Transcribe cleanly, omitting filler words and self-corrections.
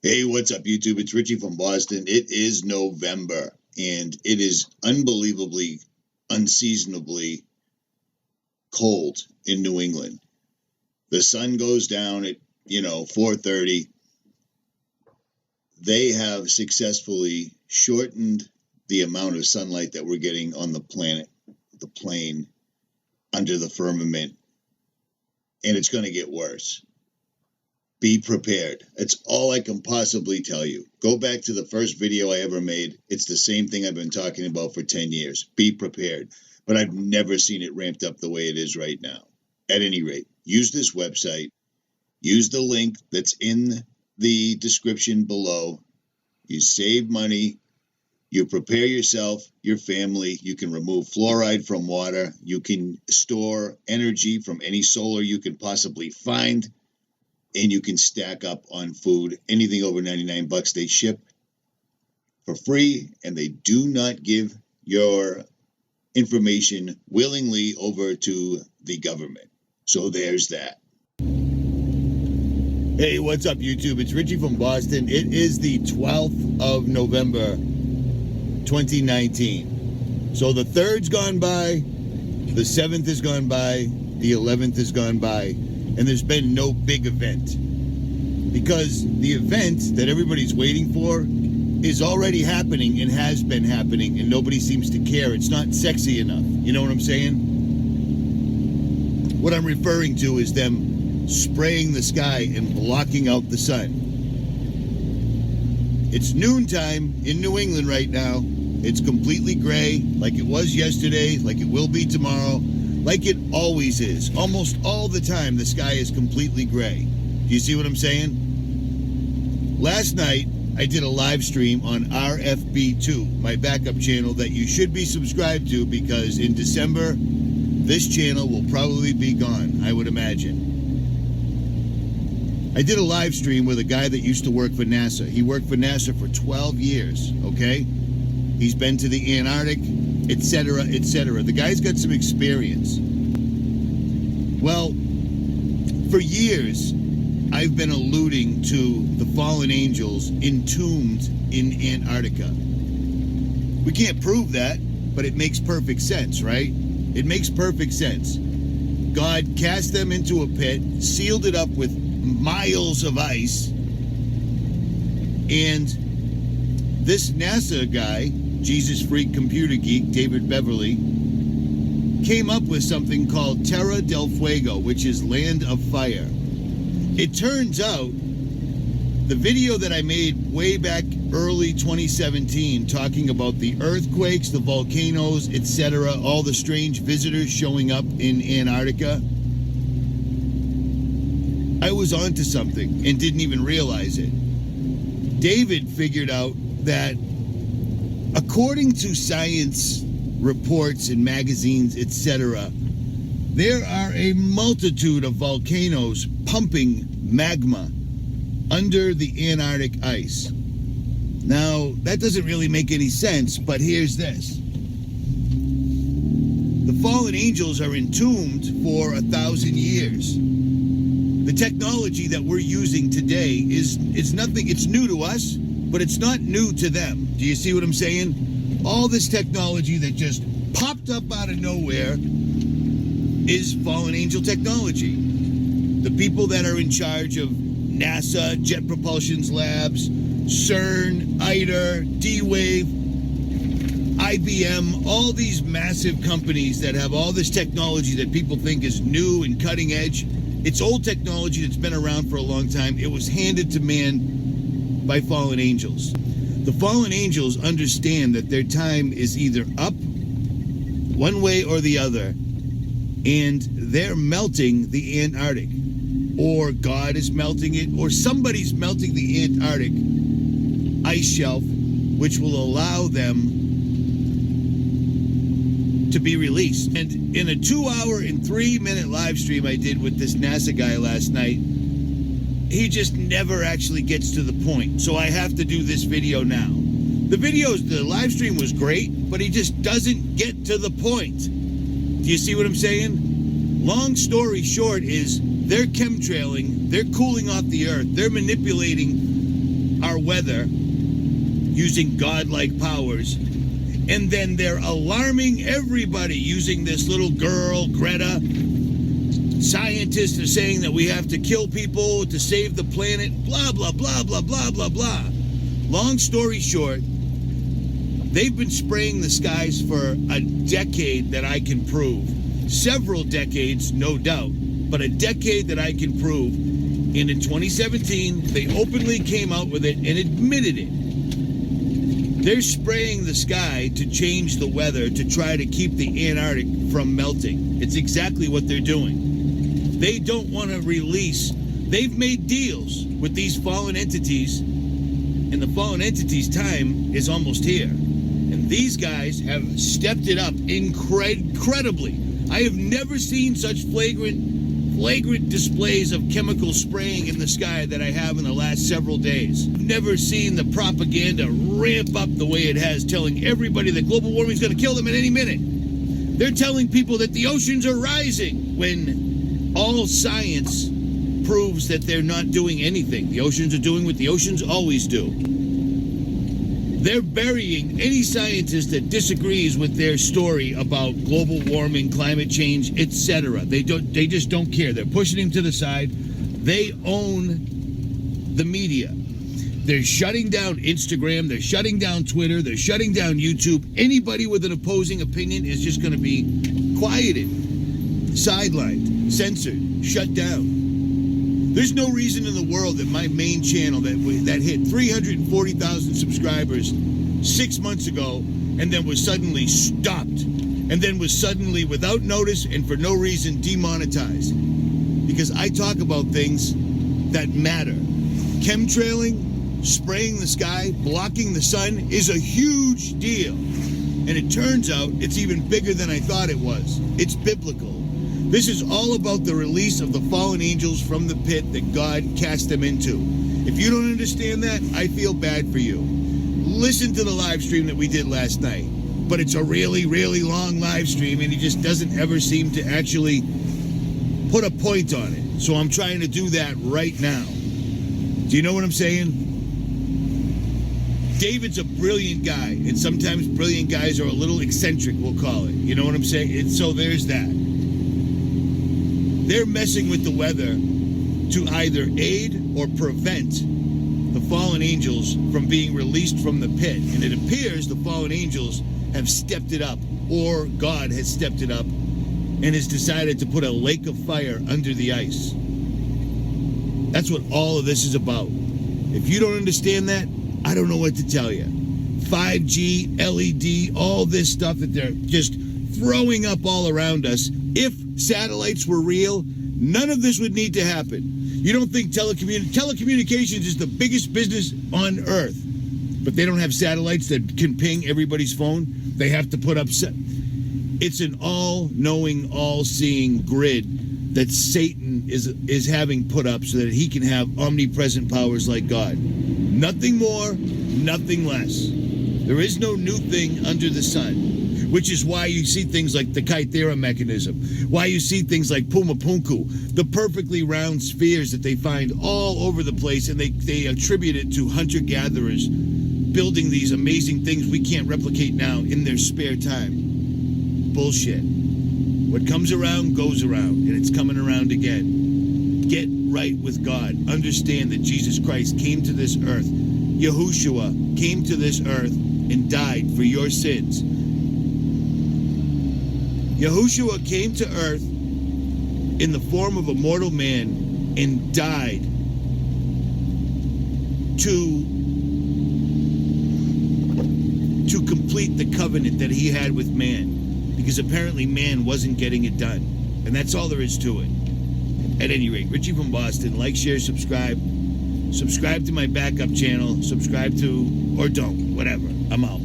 Hey, what's up, YouTube? It's Richie from Boston. It is November, and it is unbelievably, unseasonably cold in New England. The sun goes down at, 4:30. They have successfully shortened the amount of sunlight that we're getting on the planet, the plane, under the firmament, and it's going to get worse. Be prepared. That's all I can possibly tell you. Go back to the first video I ever made. It's the same thing I've been talking about for 10 years. Be prepared. But I've never seen it ramped up the way it is right now. At any rate, use this website. Use the link that's in the description below. You save money. You prepare yourself, your family. You can remove fluoride from water. You can store energy from any solar you can possibly find. And you can stack up on food. Anything over $99 they ship for free, and they do not give your information willingly over to the government. So there's that. Hey, what's up, YouTube? It's Richie from Boston. It is the 12th of November, 2019. So the 3rd's gone by, the 7th has gone by, the 11th has gone by, and there's been no big event, because the event that everybody's waiting for is already happening and has been happening, and nobody seems to care. It's not sexy enough. You know what I'm saying? What I'm referring to is them spraying the sky and blocking out the sun. It's noontime in New England right now. It's completely gray, like it was yesterday, like it will be tomorrow. Like it always is. Almost all the time, the sky is completely gray. Do you see what I'm saying? Last night, I did a live stream on RFB2, my backup channel that you should be subscribed to, because in December, this channel will probably be gone, I would imagine. I did a live stream with a guy that used to work for NASA. He worked for NASA for 12 years, okay? He's been to the Antarctic, etc., etc. The guy's got some experience. Well, for years, I've been alluding to the fallen angels entombed in Antarctica. We can't prove that, but it makes perfect sense, right? It makes perfect sense. God cast them into a pit, sealed it up with miles of ice, and this NASA guy, Jesus freak computer geek David Beverly, came up with something called Terra del Fuego, which is land of fire. It turns out the video that I made way back early 2017 talking about the earthquakes, the volcanoes, etc., all the strange visitors showing up in Antarctica, I was onto something and didn't even realize it. David figured out that according to science reports and magazines, etc., there are a multitude of volcanoes pumping magma under the Antarctic ice. Now, that doesn't really make any sense, but here's this. The fallen angels are entombed for 1,000 years. The technology that we're using today is nothing. It's new to us, but it's not new to them. Do you see what I'm saying? All this technology that just popped up out of nowhere is fallen angel technology. The people that are in charge of NASA, Jet Propulsion Labs, CERN, ITER, D-Wave, IBM, all these massive companies that have all this technology that people think is new and cutting edge. It's old technology that's been around for a long time. It was handed to man by fallen angels. The fallen angels understand that their time is either up one way or the other, and they're melting the Antarctic, or God is melting it, or somebody's melting the Antarctic ice shelf, which will allow them to be released. And in a 2-hour and 3-minute live stream I did with this NASA guy last night, he just never actually gets to the point. So I have to do this video now. The live stream was great, but he just doesn't get to the point. Do you see what I'm saying? Long story short is they're chemtrailing, they're cooling off the earth, they're manipulating weather using godlike powers, and then they're alarming everybody using this little girl, Greta. Scientists are saying that we have to kill people to save the planet, blah, blah, blah, blah, blah, blah, blah. Long story short, they've been spraying the skies for a decade that I can prove. Several decades, no doubt, but a decade that I can prove. And in 2017, they openly came out with it and admitted it. They're spraying the sky to change the weather to try to keep the Antarctic from melting. It's exactly what they're doing. They don't want to release. They've made deals with these fallen entities, and the fallen entities' time is almost here. And these guys have stepped it up incredibly. I have never seen such flagrant displays of chemical spraying in the sky that I have in the last several days. I've never seen the propaganda ramp up the way it has, telling everybody that global warming is going to kill them at any minute. They're telling people that the oceans are rising when all science proves that they're not doing anything. The oceans are doing what the oceans always do. They're burying any scientist that disagrees with their story about global warming, climate change, etc. They just don't care. They're pushing him to the side. They own the media. They're shutting down Instagram. They're shutting down Twitter. They're shutting down YouTube. Anybody with an opposing opinion is just going to be quieted, sidelined, censored, shut down. There's no reason in the world that my main channel that hit 340,000 subscribers 6 months ago and then was suddenly stopped and then was suddenly without notice and for no reason demonetized. Because I talk about things that matter. Chemtrailing, spraying the sky, blocking the sun is a huge deal. And it turns out it's even bigger than I thought it was. It's biblical. This is all about the release of the fallen angels from the pit that God cast them into. If you don't understand that, I feel bad for you. Listen to the live stream that we did last night. But it's a really, really long live stream, and he just doesn't ever seem to actually put a point on it. So I'm trying to do that right now. Do you know what I'm saying? David's a brilliant guy, and sometimes brilliant guys are a little eccentric, we'll call it. You know what I'm saying? And so there's that. They're messing with the weather to either aid or prevent the fallen angels from being released from the pit. And it appears the fallen angels have stepped it up, or God has stepped it up and has decided to put a lake of fire under the ice. That's what all of this is about. If you don't understand that, I don't know what to tell you. 5G, LED, all this stuff that they're just throwing up all around us. If satellites were real, none of this would need to happen. You don't think telecommunications is the biggest business on Earth, but they don't have satellites that can ping everybody's phone? They have to put up... It's an all-knowing, all-seeing grid that Satan is having put up so that he can have omnipresent powers like God. Nothing more, nothing less. There is no new thing under the sun. Which is why you see things like the Kythera mechanism, why you see things like Pumapunku, the perfectly round spheres that they find all over the place, and they attribute it to hunter-gatherers building these amazing things we can't replicate now in their spare time. Bullshit. What comes around goes around, and it's coming around again. Get right with God. Understand that Jesus Christ came to this earth. Yahushua came to this earth and died for your sins. Yahushua came to earth in the form of a mortal man and died to complete the covenant that he had with man, because apparently man wasn't getting it done. And that's all there is to it. At any rate, Richie from Boston, like, share, subscribe. Subscribe to my backup channel. Subscribe to, or don't, whatever. I'm out.